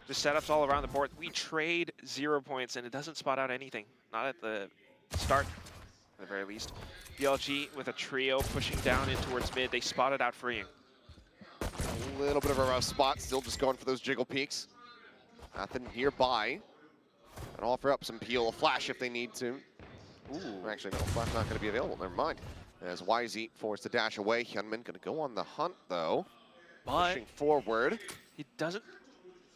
Just setups all around the board. We trade 0 points, and it doesn't spot out anything. Not at the start, at the very least. BLG with a trio pushing down in towards mid. They spotted out freeing. A little bit of a rough spot, still just going for those jiggle peaks. Nothing nearby. And offer up some peel, a flash if they need to. Ooh, actually no, flash not going to be available, never mind. As YZ forced to dash away, Hyunmin going to go on the hunt though. But pushing forward. he doesn't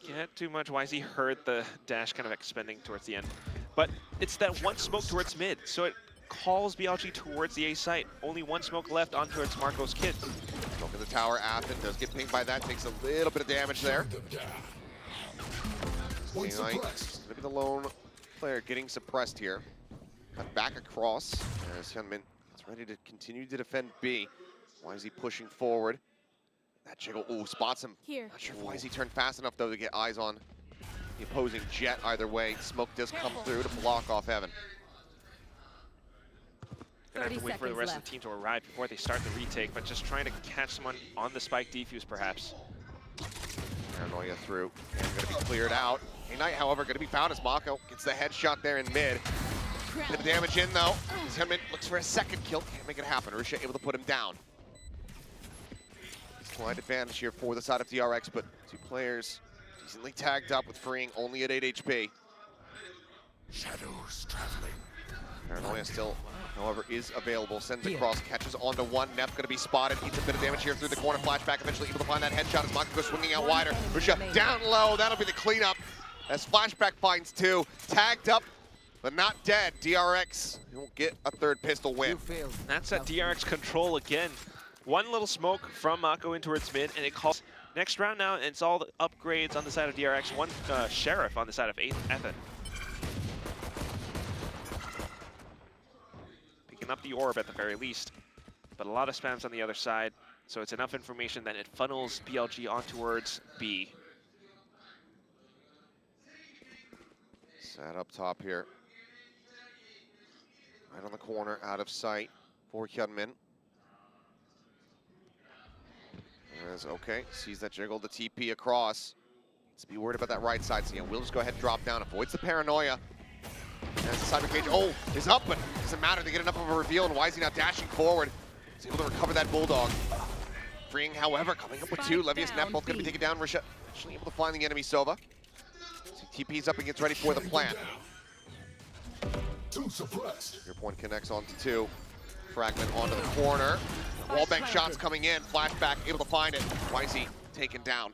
get too much. YZ heard the dash kind of expending towards the end. But it's that one smoke towards mid, so it calls BLG towards the A site. Only one smoke left on towards Marco's kid. Smoke in the tower, Athen does get pinged by that, takes a little bit of damage there. Going to be the lone player getting suppressed here. Cut back across as Hyunmin is ready to continue to defend B. YZ pushing forward. That jiggle, ooh, spots him. Here. Not sure if YZ turned fast enough though to get eyes on the opposing jet either way. Smoke does come through to block off Evan. Gonna have to wait for the rest of the team to arrive before they start the retake, but just trying to catch someone on the spike defuse perhaps. Paranoia through, and gonna be cleared out. K-Knight, however, gonna be found as Mako gets the headshot there in mid. Bit of damage in though. Hyunmin looks for a second kill, can't make it happen. Risha able to put him down. Slight advantage here for the side of DRX, but two players decently tagged up with freeing only at 8 HP. Shadows traveling. Paranoia still, however, is available. Sends across, catches onto one. Neff going to be spotted. Eats a bit of damage here through the corner. Flashback eventually able to find that headshot as Mako goes swinging out wider. Risha down low. That'll be the cleanup as Flashback finds two. Tagged up, but not dead. DRX will get a third pistol win. That's that DRX control again. One little smoke from Mako in towards mid, and it calls next round now, and it's all the upgrades on the side of DRX. One Sheriff on the side of Ethan. Picking up the orb at the very least, but a lot of spams on the other side, so it's enough information that it funnels BLG on towards B. Set up top here. Right on the corner, out of sight for Hyunmin. As okay, sees that jiggle, the TP across. Needs to be worried about that right side, so yeah, we'll just go ahead and drop down, avoids the paranoia. As the cyber cage, oh, is up, but doesn't matter, they get enough of a reveal, and YZ now dashing forward. He's able to recover that Bulldog. Freeing, however, coming up with two. Levius Neff both gonna be taken down. Risha actually able to find the enemy Sova. So TP's up and gets ready for the plant. Two suppressed. Your point connects onto two. Fragment onto the corner. Wallbang shots coming in. Flashback able to find it. YZ taken down.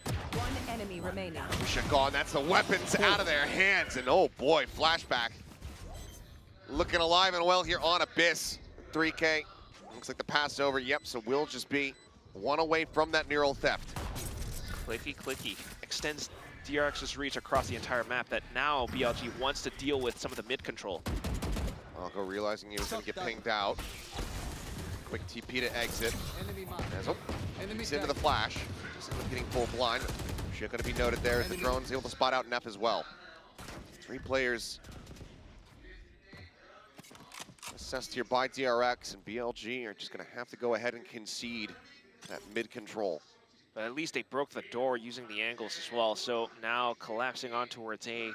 One enemy remaining. Risha gone. That's the weapons out of their hands. And oh boy, Flashback looking alive and well here on Abyss. 3K. Looks like the pass over. Yep, so we'll just be one away from that neural theft. Clicky, clicky. Extends DRX's reach across the entire map that now BLG wants to deal with some of the mid control. Malco realizing he was going to get pinged out. Quick TP to exit. As, oh, he's into the flash. Just end up getting full blind. Shit going to be noted there as the drone's able to spot out Neff as well. Three players assessed here by DRX, and BLG are just going to have to go ahead and concede that mid control. But at least they broke the door using the angles as well. So now collapsing on towards A,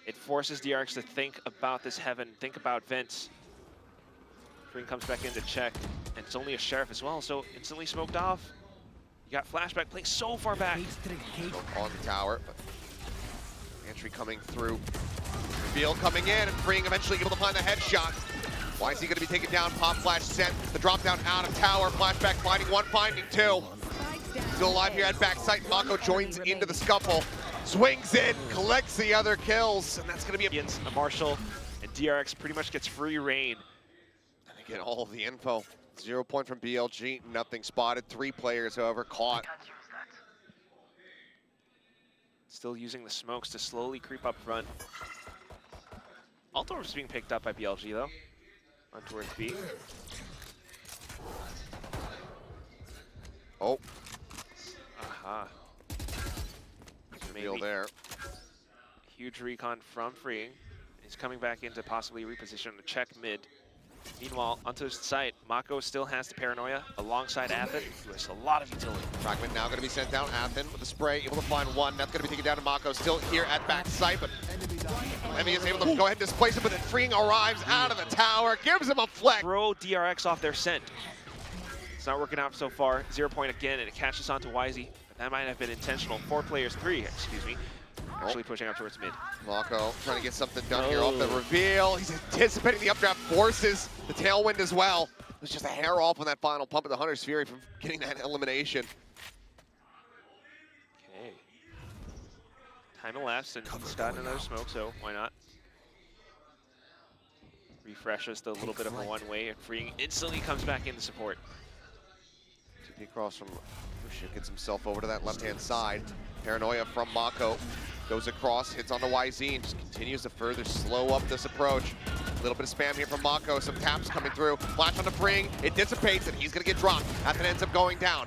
it forces DRX to think about this heaven, think about vents. Green comes back in to check, and it's only a Sheriff as well, so instantly smoked off. You got Flashback playing so far back. On the tower, but entry coming through. Reveal coming in, and freeing eventually able to find the headshot. Why is he going to be taken down? Pop flash sent. The drop down out of tower. Flashback finding one, finding two. Still alive here at backside. Mako joins into the scuffle. Swings in, collects the other kills, and that's going to be against a Marshall, and DRX pretty much gets free reign. And they get all of the info. 0 point from BLG, nothing spotted. 3 players, however, caught. Still using the smokes to slowly creep up front. Altor is being picked up by BLG though. On towards B. Oh. Aha. Reveal there. Huge recon from freeing. He's coming back in to possibly reposition to check mid. Meanwhile, onto his site, Mako still has the paranoia alongside Athen, who has a lot of utility. Fragment now going to be sent down. Athen with the spray, able to find one. That's going to be taken down to Mako. Still here at back site, but Levy is able to go ahead and displace him, but then Freeing arrives out of the tower, gives him a flex. Throw DRX off their scent. It's not working out so far. 0 point again, and it catches onto YZ. That might have been intentional. 3, excuse me. Actually pushing up towards mid. Mako trying to get something done here off the reveal. He's anticipating the updraft, forces the tailwind as well. It was just a hair off on that final pump of the Hunter's Fury from getting that elimination. Okay. Time elapsed, and he's got another smoke, so why not? Refreshes the little bit of a one-way, and Freeing instantly comes back into support. TP across from Lucia, gets himself over to that left-hand side. Paranoia from Mako. Goes across, hits on the YZ, and just continues to further slow up this approach. A little bit of spam here from Mako, some taps coming through. Flash on the Freeing, it dissipates, and he's gonna get dropped. Athen ends up going down.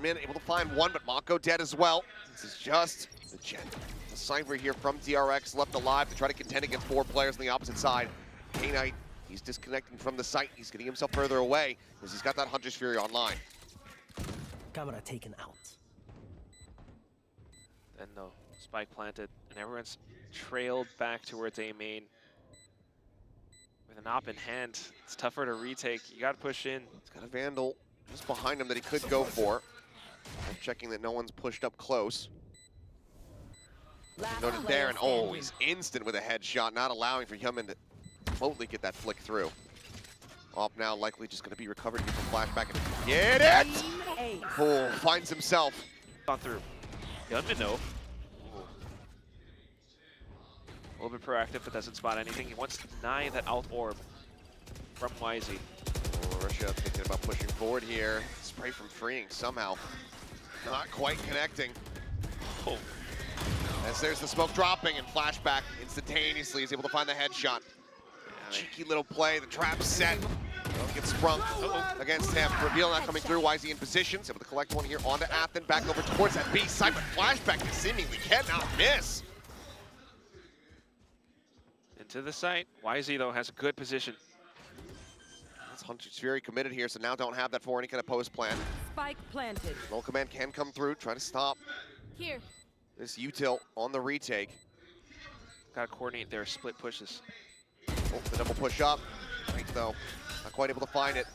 Min able to find one, but Mako dead as well. This is just a Cypher here from DRX left alive to try to contend against 4 players on the opposite side. K-Knight, he's disconnecting from the site. He's getting himself further away because he's got that Hunter's Fury online. Camera taken out. Then the spike planted, and everyone's trailed back towards A main. With an op in hand, it's tougher to retake. You got to push in. He's got a Vandal just behind him that he could go for. I'm checking that no one's pushed up close. Noted there, and oh, he's instant with a headshot, not allowing for Hyunmin to remotely get that flick through. Op now likely just going to be recovered here from flashback, and get it! Oh, finds himself. Gone through. Hyunmin, no. A little bit proactive, but doesn't spot anything. He wants to deny that alt orb from YZ. Oh, Russia thinking about pushing forward here. Spray from Freeing somehow. Not quite connecting. Oh. As there's the smoke dropping, and flashback instantaneously is able to find the headshot. Cheeky little play, the trap set. Gets sprung against him. Reveal not coming through. YZ in position. Able to collect one here onto Athen. Back over towards that B side, but flashback seemingly cannot miss. Into the site. YZ, though, has a good position. That's Hunter's Fury committed here, so now don't have that for any kind of post plan. Spike planted. Roll command can come through, try to stop Here. this util on the retake. Got to coordinate their split pushes. Oh, the double push up. Right, though. Not quite able to find it.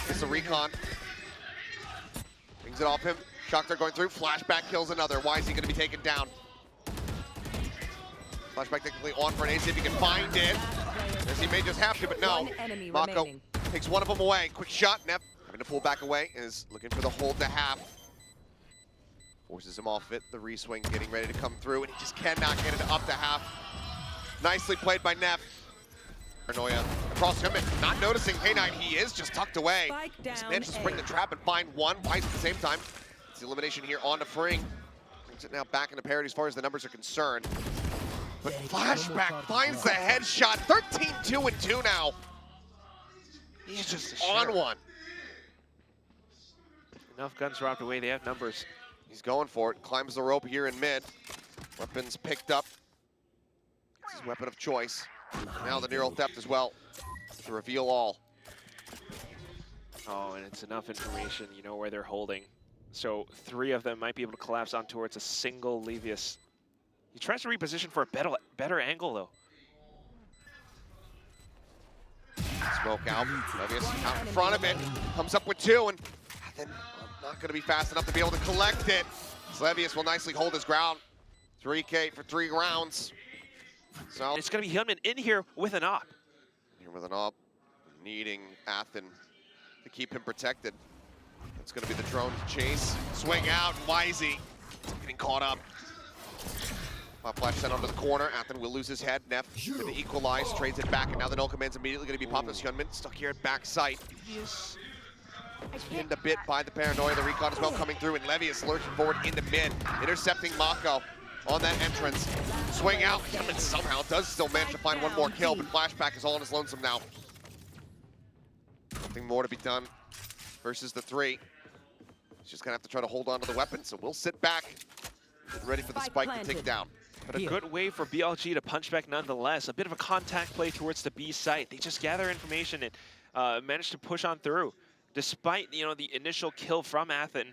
It's a recon. Brings it off him. Shocker going through. Flashback kills another. Why is he going to be taken down? Flashback technically on for an ace if he can find it. As he may just have to, but no. Mako takes one of them away. Quick shot. Neff having to pull back away. Is looking for the hold to half. Forces him off it. The reswing getting ready to come through, and he just cannot get it up to half. Nicely played by Neff. Paranoia across him, and not noticing K-Knight. He is just tucked away. He's managed to spring the trap and find one. Wise at the same time. It's the elimination here on to Freeing. Brings it now back into parity as far as the numbers are concerned. But flashback finds the headshot. 13-2 and 2 now. He's just on one. Enough guns dropped away. They have numbers. He's going for it. Climbs the rope here in mid. Weapons picked up. It's his weapon of choice. Now the neural theft as well to reveal all. Oh, and it's enough information. You know where they're holding. So 3 of them might be able to collapse on towards a single Levius. He tries to reposition for a better angle, though. Smoke out. Levius out in front of it. Comes up with 2, and then not going to be fast enough to be able to collect it. Levius will nicely hold his ground. 3K for 3 rounds. So it's going to be Hyunmin in here with an op. Here with an op, needing Athen to keep him protected. It's going to be the drone to chase. Swing out, Wisey getting caught up. Flash sent onto the corner. Athen will lose his head. Neff with the equalize, trades it back, and now the null command's immediately going to be popped as Hyunmin stuck here at back sight. Yes. Pinned a bit by the Paranoia. The recon as well coming through, and Levius lurching forward into mid, intercepting Mako on that entrance. Swing out. Hyunmin somehow does still manage to find one more kill, but flashback is all on his lonesome now. Nothing more to be done versus the 3. He's just going to have to try to hold on to the weapon, so we'll sit back, get ready for the spike to take down. But a Here. good way for BLG to punch back nonetheless. A bit of a contact play towards the B site. They just gather information and manage to push on through. Despite, the initial kill from Athen,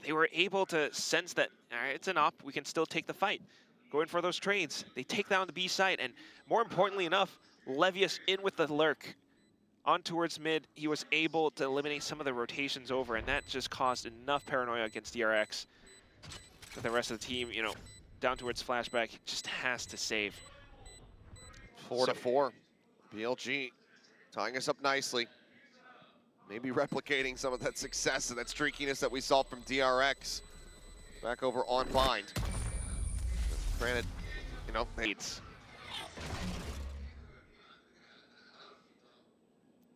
they were able to sense that, all right, it's an op, we can still take the fight. Going for those trades. They take down the B site, and more importantly enough, Levius in with the lurk. On towards mid, he was able to eliminate some of the rotations over, and that just caused enough paranoia against DRX. But the rest of the team, down towards flashback, just has to save. 4-4. BLG tying us up nicely. Maybe replicating some of that success and that streakiness that we saw from DRX. Back over on Bind. Granted, Leads.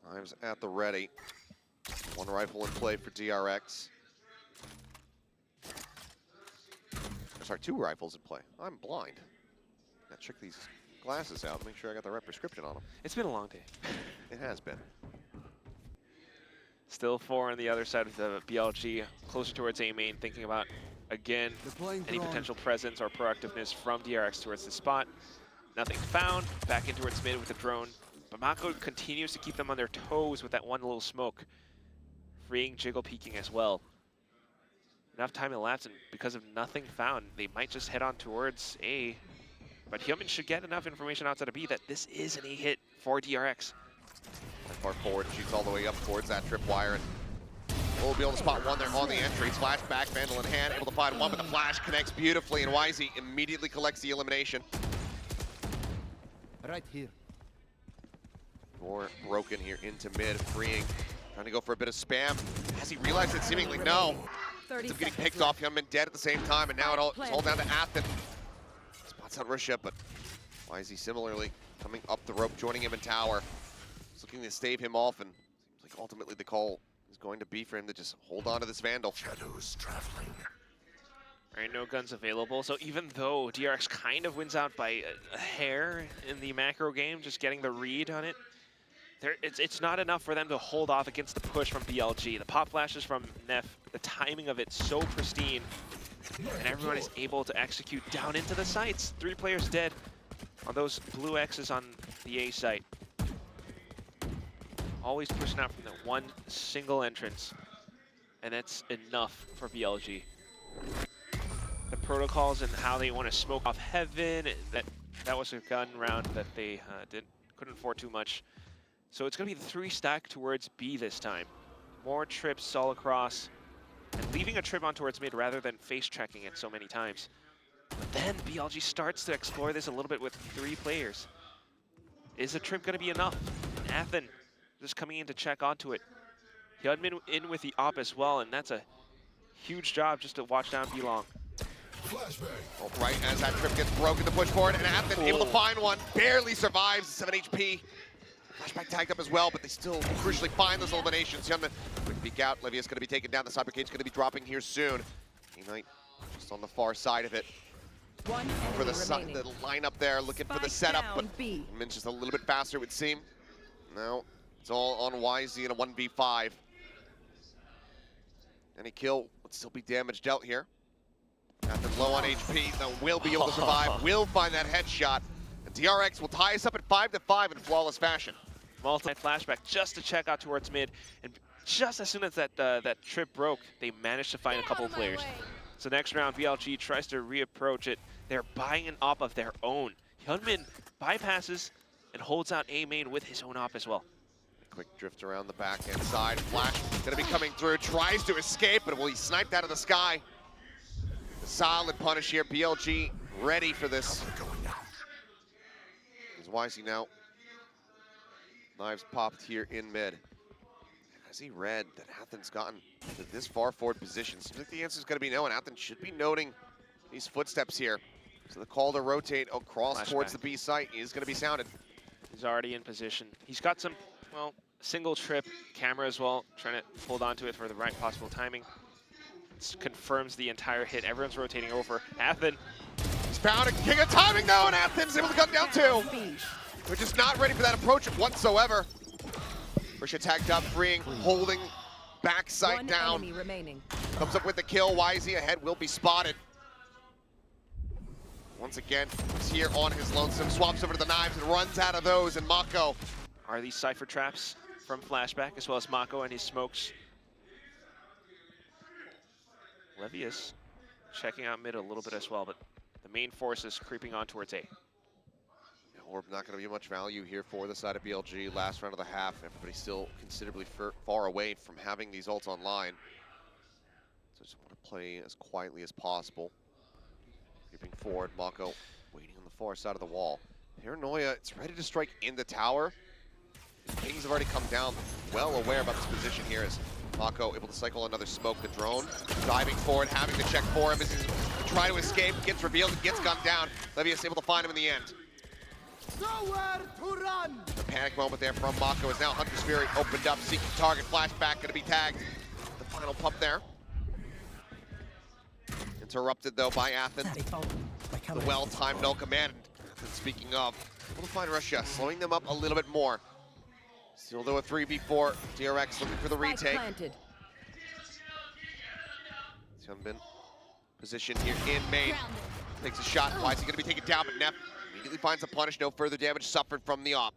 Knives at the ready. One rifle in play for DRX. Sorry, 2 rifles in play. I'm blind. Gotta check these glasses out, make sure I got the right prescription on them. It's been a long day. It has been. Still 4 on the other side of the BLG, closer towards A main, thinking about, again, any potential presence or proactiveness from DRX towards the spot. Nothing found, back in towards mid with the drone. But Mako continues to keep them on their toes with that one little smoke, freeing Jiggle peeking as well. Enough time elapsed, and because of nothing found, they might just head on towards A. But Hyunmin should get enough information outside of B that this is an A hit for DRX. Far forward, shoots all the way up towards that tripwire, and we'll be able to spot one there on the entry. Flashback, Vandal in hand, able to find one, but the flash connects beautifully, and YZ immediately collects the elimination. Right here. More broken here into mid, freeing, trying to go for a bit of spam. Has he realized it? Seemingly no. 30 Getting seconds picked left. off, Hyunmin dead at the same time, and now it's all down to Athen. Spots out Russia, but YZ similarly coming up the rope, joining him in tower. He's looking to stave him off, and seems like ultimately the call is going to be for him to just hold on to this Vandal. Shadows traveling. All right, no guns available. So even though DRX kind of wins out by a hair in the macro game, just getting the read on it, it's not enough for them to hold off against the push from BLG. The pop flashes from Neff, the timing of it so pristine, and everyone is able to execute down into the sites. 3 players dead on those blue X's on the A site. Always pushing out from that one single entrance, and that's enough for BLG. The protocols and how they want to smoke off heaven, that was a gun round that they couldn't afford too much. So it's going to be the 3 stack towards B this time. More trips all across, and leaving a trip on towards mid rather than face checking it so many times. But then BLG starts to explore this a little bit with 3 players. Is a trip going to be enough? Athen just coming in to check onto it. Hyunmin in with the op as well, and that's a huge job just to watch down B-Long. All right, as that trip gets broken, to push forward, and Athen able to find one, barely survives, 7 HP. Flashback tagged up as well, but they still crucially find those eliminations. Hyunmin, quick peek out, Levius going to be taken down, the Cybercade's going to be dropping here soon. K-Knight just on the far side of it. One For the enemy remaining. lineup there, looking for the Spike setup, down, but B. Hyunmin's just a little bit faster, it would seem. No, it's all on YZ in a 1v5. Any kill would still be damage dealt here. Athen low on HP, though will be able to survive, will find that headshot. And DRX will tie us up at 5-5 in flawless fashion. Multi-flashback just to check out towards mid, and just as soon as that trip broke, they managed to find a couple of players. So next round, BLG tries to reapproach it. They're buying an op of their own. Hyunmin bypasses and holds out A main with his own op as well. Quick drift around the backhand side. Flash gonna be coming through, tries to escape, but will he sniped out of the sky? A solid punish here, BLG ready for this. Is YZ now. Knives popped here in mid. Has he read that Athen's gotten to this far forward position? Seems like the answer is going to be no, and Athen should be noting these footsteps here. So the call to rotate across towards the B site is going to be sounded. He's already in position. He's got some, well, single trip camera as well, trying to hold on to it for the right possible timing. This confirms the entire hit. Everyone's rotating over. Athen. He's found a king of timing though, and Athen's able to cut down 2. We're just not ready for that approach whatsoever. Risha tagged up, freeing, holding, backside One down. enemy remaining. Comes up with the kill, YZ ahead, will be spotted. Once again, he's here on his lonesome, swaps over to the knives and runs out of those, and Mako. Are these Cypher traps from Flashback, as well as Mako and his smokes? Levius checking out mid a little bit as well, but the main force is creeping on towards A. Orb not going to be much value here for the side of BLG. Last round of the half, everybody's still considerably far away from having these ults online. So just want to play as quietly as possible. Creeping forward, Mako waiting on the far side of the wall. Paranoia, it's ready to strike in the tower. The Kings have already come down, well aware about this position here as Mako able to cycle another smoke. The drone diving forward, having to check for him as he's trying to escape, gets revealed and gets gunned down. Levius able to find him in the end. Nowhere to run! The panic moment there from Mako is now Hunter's Fury opened up, seeking target, Flashback going to be tagged. The final pump there. Interrupted though by Athens. The well-timed no command. And speaking of, able to find Russia, slowing them up a little bit more. Still though a 3v4, DRX looking for the Spike retake. planted. Hyunbin position here in main. Takes a shot. Why is he going to be taken down? But Neff immediately finds a punish. No further damage suffered from the op.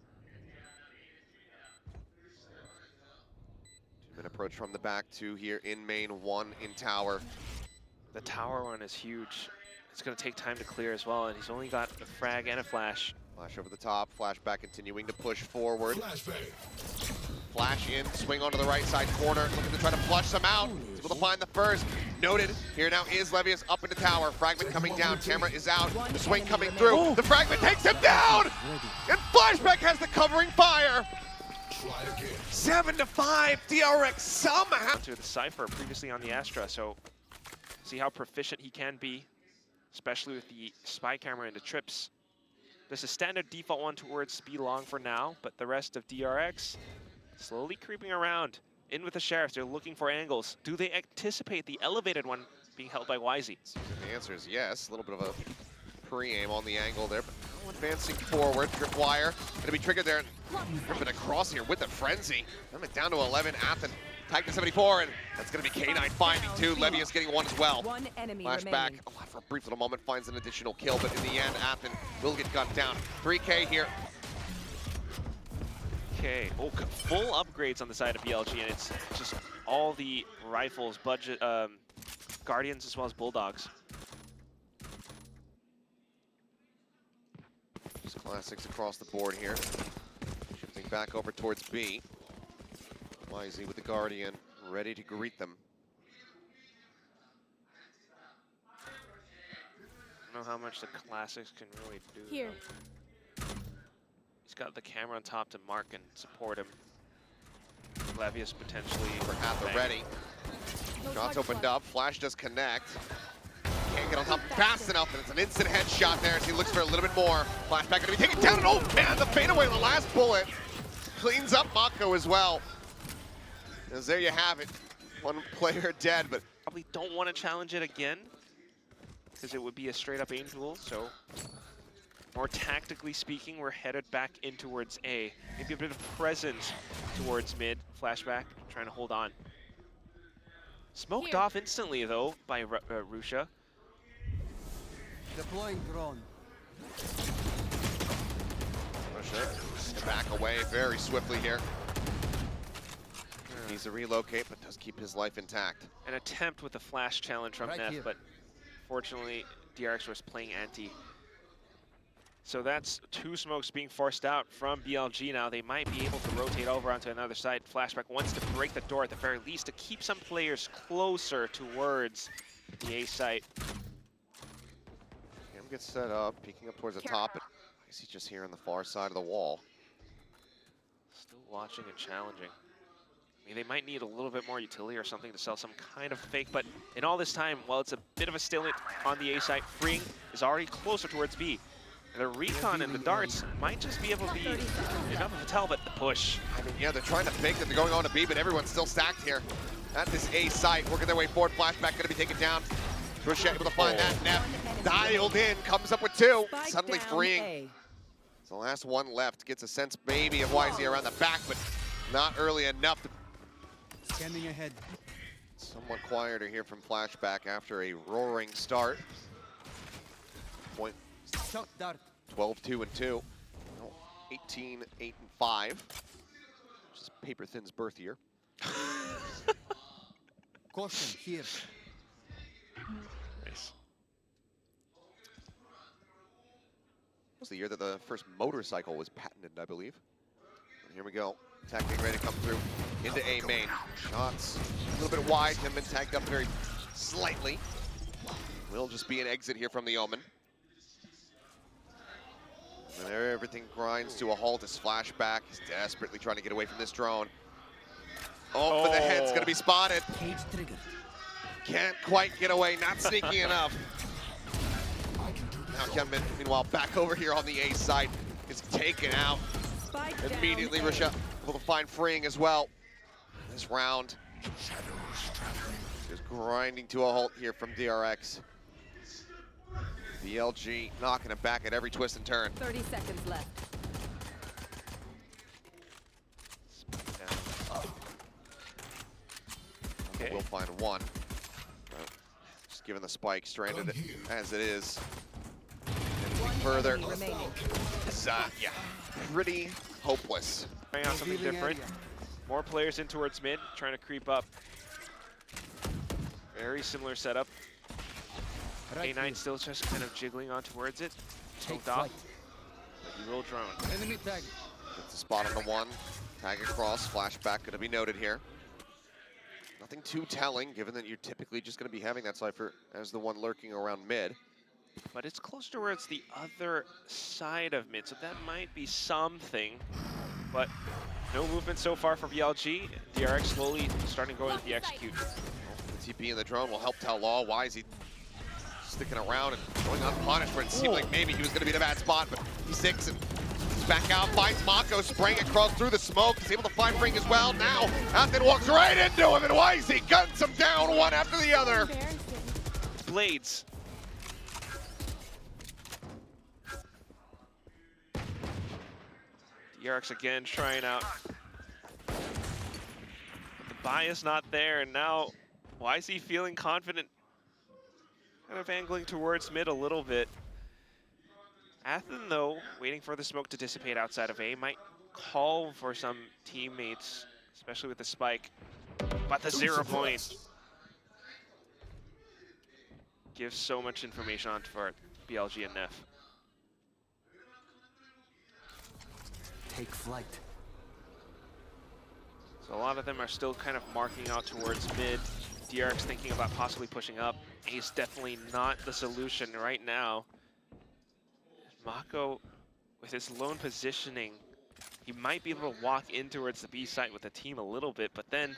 2-minute approach from the back. 2 here in main, 1 in tower. The tower one is huge. It's going to take time to clear as well, and he's only got a frag and a flash. Flash over the top. Flashback continuing to push forward. Flash in, swing onto the right side corner, looking to try to flush some out. He's able to find the first. Noted. Here now is Levius up into tower. Fragment coming down. Camera is out. The swing coming through. The fragment takes him down! And Flashback has the covering fire. 7-5. DRX somehow. To the Cypher previously on the Astra, so see how proficient he can be, especially with the spy camera and the trips. There's a standard default one towards B long for now, but the rest of DRX slowly creeping around. In with the Sheriff, they're looking for angles. Do they anticipate the elevated one being held by Wisey? The answer is yes. A little bit of a pre-aim on the angle there, but now advancing forward. Tripwire going to be triggered there. Ripping across here with the frenzy. Coming down to 11. Athen tagged to 74, and that's going to be K9 finding 2. Levius getting 1 as well. One enemy Flashback remaining. for a brief little moment finds an additional kill, but in the end, Athen will get gunned down. 3K here. Okay, oh, full upgrades on the side of BLG, and it's just all the rifles, budget, Guardians as well as Bulldogs. Just classics across the board here. Shifting back over towards B. Wisey with the Guardian, ready to greet them. I don't know how much the classics can really do. Here. He's got the camera on top to mark and support him. Levius potentially For Athen ready. Shots opened up, Flash does connect. Can't get on top fast enough, and it's an instant headshot there as he looks for a little bit more. Flashback gonna be taken down, and oh man, the fadeaway on the last bullet. Cleans up Mako as well. As there you have it, 1 player dead, but probably don't want to challenge it again because it would be a straight up aim duel. So more tactically speaking, we're headed back in towards A. Maybe a bit of presence towards mid. Flashback trying to hold on. Smoked off instantly though by Rusha. Deploying drone. Russia to back away very swiftly here. Needs to relocate, but does keep his life intact. An attempt with a flash challenge from Right Neff, here. but fortunately DRX was playing anti. So that's 2 smokes being forced out from BLG now. They might be able to rotate over onto another side. Flashback wants to break the door at the very least to keep some players closer towards the A site. Cam gets set up, peeking up towards the top. And he's just here on the far side of the wall. Still watching and challenging. I mean, they might need a little bit more utility or something to sell some kind of fake, but in all this time, while it's a bit of a stalemate on the A site, Freeing is already closer towards B. And the recon and the darts might just be able to be enough of a tell, but the push. I mean, yeah, they're trying to fake that they're going on to B, but everyone's still stacked here at this A site, working their way forward. Flashback going to be taken down. Rusha able to find that. Neff dialed in, comes up with 2. Spike Suddenly down freeing. A. It's the last one left. Gets a sense maybe of Wisey around the back, but not early enough. Scanning ahead. Somewhat quieter here from Flashback after a roaring start. Point Shock dart. 12-2-2. No, 18-8-5. Which is paper thin's birth year. Caution here. Nice. It was the year that the first motorcycle was patented, I believe. And here we go. Attack getting ready to come through into A main. Shots a little bit wide. Have been tagged up very slightly. Will just be an exit here from the Omen. And then everything grinds to a halt. His flashback. He's desperately trying to get away from this drone. Oh, but the head's gonna be spotted. Cage triggered. Can't quite get away, not sneaky enough. Now Hyunmin, meanwhile, back over here on the A side, is taken out. Spike Immediately, down A. Risha able to find freeing as well. This round is grinding to a halt here from DRX. BLG knocking it back at every twist and turn. 30 seconds left. Okay. We'll find one. Just given the spike, stranded as it is. Anything further, Remaining. it's yeah, pretty hopeless. Trying out something Revealing different. area. More players in towards mid, trying to creep up. Very similar setup. Right A9 here. still just kind of jiggling on towards it. Take Smoked off. flight. But he will drone. Enemy tag. Gets the spot on the one. Tag across, flashback gonna be noted here. Nothing too telling, given that you're typically just gonna be having that Cypher as the one lurking around mid. But it's close towards the other side of mid, so that might be something. But no movement so far for BLG. DRX slowly starting to go into the execute. The TP in the drone will help tell Law. Why is he sticking around and going unpunished, where it seemed like maybe he was going to be in a bad spot, but he's 6 and he's back out, finds Mako, spraying across through the smoke. He's able to find Ring as well. Now, Athen walks right into him, and Wisey guns him down one after the other. Blades. DRX again trying out. But the buy is not there, and now why is he feeling confident? Kind of angling towards mid a little bit. Athen, though, waiting for the smoke to dissipate outside of A, might call for some teammates, especially with the spike. But the 0 point gives so much information on for BLG and Neff. Take flight. So a lot of them are still kind of marking out towards mid. DRX thinking about possibly pushing up. He's definitely not the solution right now. Mako, with his lone positioning, he might be able to walk in towards the B site with the team a little bit, but then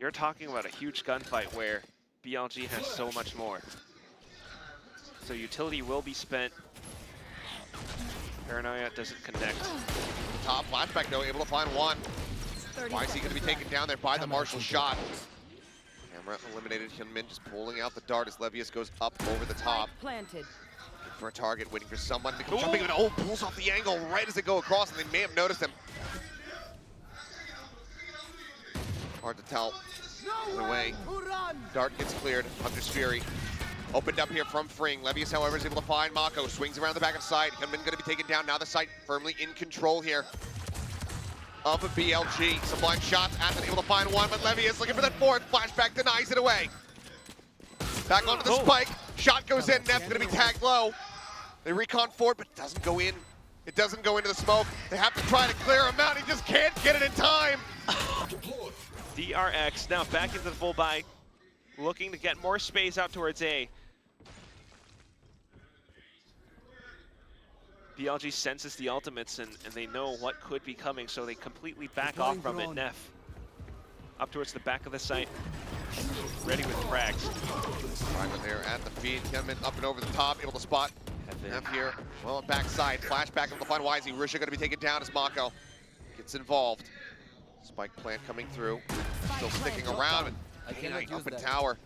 you're talking about a huge gunfight where BLG has so much more. So utility will be spent. Paranoia doesn't connect. Top flashback, though, able to find one. 30 Why is he going to be seconds taken down there by the Marshall shot? Camera eliminated. Hyunmin just pulling out the dart as Levius goes up over the top. Spike planted. Looking for a target, waiting for someone to come jumping in. Oh, pulls off the angle right as they go across, and they may have noticed him. Hard to tell. Either way, To run. dart gets cleared. Hunter's Fury opened up here from Fring. Levius, however, is able to find Mako. Swings around the back of side. Hyunmin going to be taken down. Now the site firmly in control here of a BLG. Some blind shots. Athen able to find one, but Levius looking for that fourth. Flashback denies it away. Back onto the spike. Shot goes in. Neff going to be tagged low. They recon forward, but it doesn't go in. It doesn't go into the smoke. They have to try to clear him out. He just can't get it in time. DRX now back into the full buy, looking to get more space out towards A. BLG senses the ultimates and they know what could be coming, so they completely back off from it. Neff up towards the back of the site, ready with frags. Right there at the feed. Hyunmin up and over the top, able to spot Neff here. Well, backside. Flashback able to find Wisey. Risha going to be taken down as Mako gets involved. Spike plant coming through. Still sticking around. And K-Knight up in tower.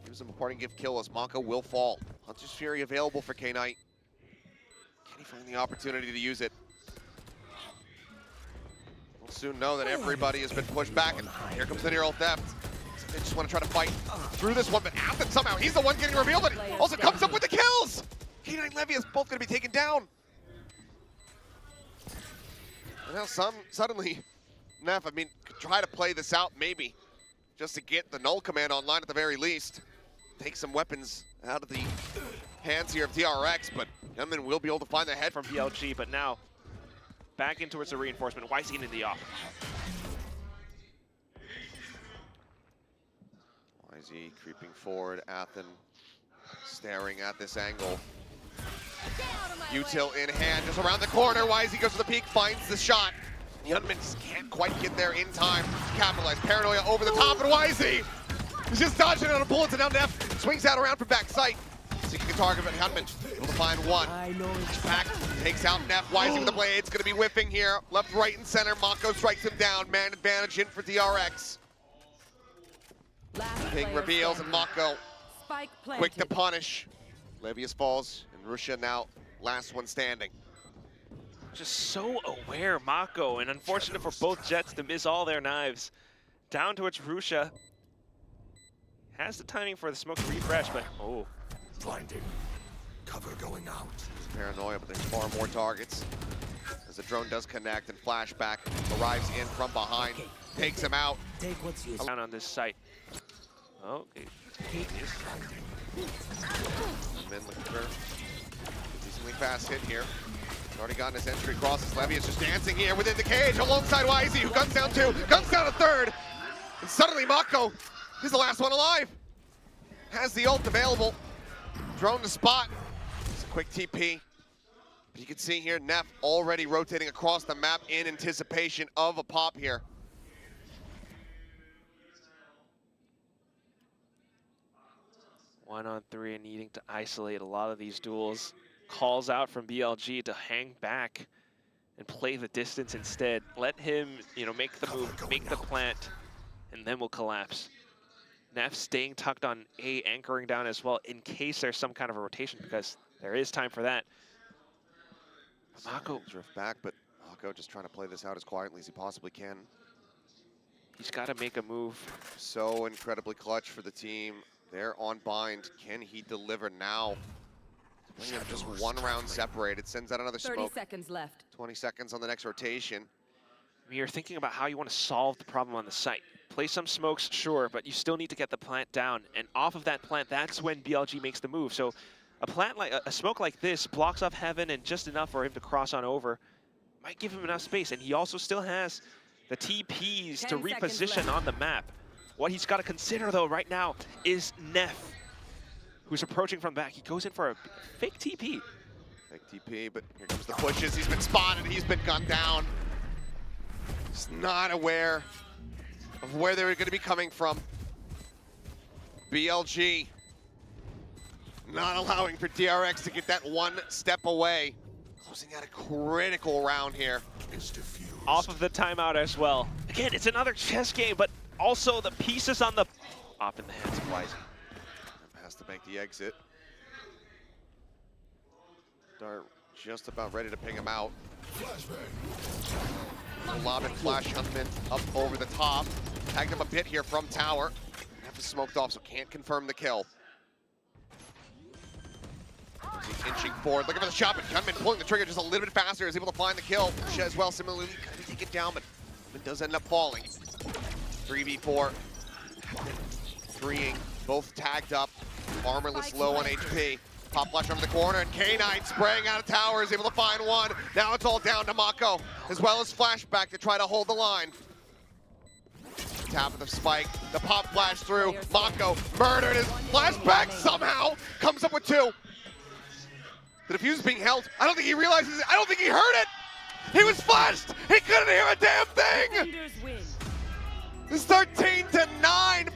Gives him a parting gift kill as Mako will fall. Hunter's Fury available for K-Knight. Can he find the opportunity to use it? We'll soon know that everybody has been pushed back, and here comes the Neural Theft. They just want to try to fight through this one, but Athen somehow, he's the one getting revealed, but also comes up with the kills! K9 Levius is both going to be taken down. And now suddenly, Neff, I mean, could try to play this out maybe, just to get the null command online at the very least. Take some weapons out of the hands here of DRX, but Gunman will be able to find the head From BLG, but now back in towards the reinforcement. YZ in the off. YZ creeping forward, Athen staring at this angle. Util in hand, just around the corner. YZ goes to the peak, finds the shot. Yunman just can't quite get there in time to capitalize. Paranoia over the top, and YZ is just dodging on a bullet, and now Neff swings out around from back sight. Seeking a target, but Hunman able to find one. Back takes out Neff. YZ with the blade. It's going to be whiffing here. Left, right, and center. Mako strikes him down. Man advantage in for DRX. Ping reveals, and Mako Spike quick to planted. punish. Levius falls, and Rusha now last one standing. Just so aware, Mako, and unfortunate for both Jets to miss all their knives. Down towards Rusha. Has the timing for the smoke to refresh, but oh. Blinding. Cover going out. Paranoia, but there's far more targets. As the drone does connect, and Flashback arrives in from behind, takes him out. Take what's yours. Down on this site. Okay. Men looking for a decently fast hit here. He's already gotten his entry across. His Levy is just dancing here within the cage alongside YZ, who guns down two, guns down a third. And suddenly Mako is the last one alive. Has the ult available. Drone to spot. It's a quick TP. But you can see here, Neff already rotating across the map in anticipation of a pop here. One on three and needing to isolate a lot of these duels. Calls out from BLG to hang back and play the distance instead. Let him, make the move, make the plant, and then we'll collapse. Neff staying tucked on A, anchoring down as well in case there's some kind of a rotation, because there is time for that. Mako Drift back, but Mako just trying to play this out as quietly as he possibly can. He's got to make a move. So incredibly clutch for the team. They're on bind. Can he deliver now? Bring them just one round separated. Sends out another 30 smoke. seconds left. 20 seconds on the next rotation. You're thinking about how you want to solve the problem on the site. Play some smokes, sure, but you still need to get the plant down. And off of that plant, that's when BLG makes the move. So a plant like a smoke like this blocks off Heaven and just enough for him to cross on over. Might give him enough space, and he also still has the TPs to 10 seconds reposition left. on the map. What he's got to consider though right now is Neff, who's approaching from the back. He goes in for a fake TP. Fake TP, but here comes the pushes. He's been spotted. He's been gunned down. He's not aware of where they were going to be coming from. BLG not allowing for DRX to get that one step away. Closing out a critical round here. Off of the timeout as well. Again, it's another chess game, but also the pieces on the off in the hands of YZ. Has to make the exit. Dart just about ready to ping him out. Lob and flash Huntman up over the top. Tagged him a bit here from tower. Neff is smoked off, so can't confirm the kill. He's inching forward, looking for the shot, but Gunman pulling the trigger just a little bit faster, is able to find the kill. Rusha as well, similarly, kind of take it down, but Gunman does end up falling. 3v4. Freeing, both tagged up. Armorless, low on HP. Pop flash from the corner, and K9 spraying out of tower is able to find one. Now it's all down to Mako, as well as Flashback to try to hold the line. Tap of the spike, the pop flash through. Mako murdered his Flashback somehow comes up with two. The defuse is being held. I don't think he realizes it. I don't think he heard it. He was flashed. He couldn't hear a damn thing. Defenders win. It's 13-9.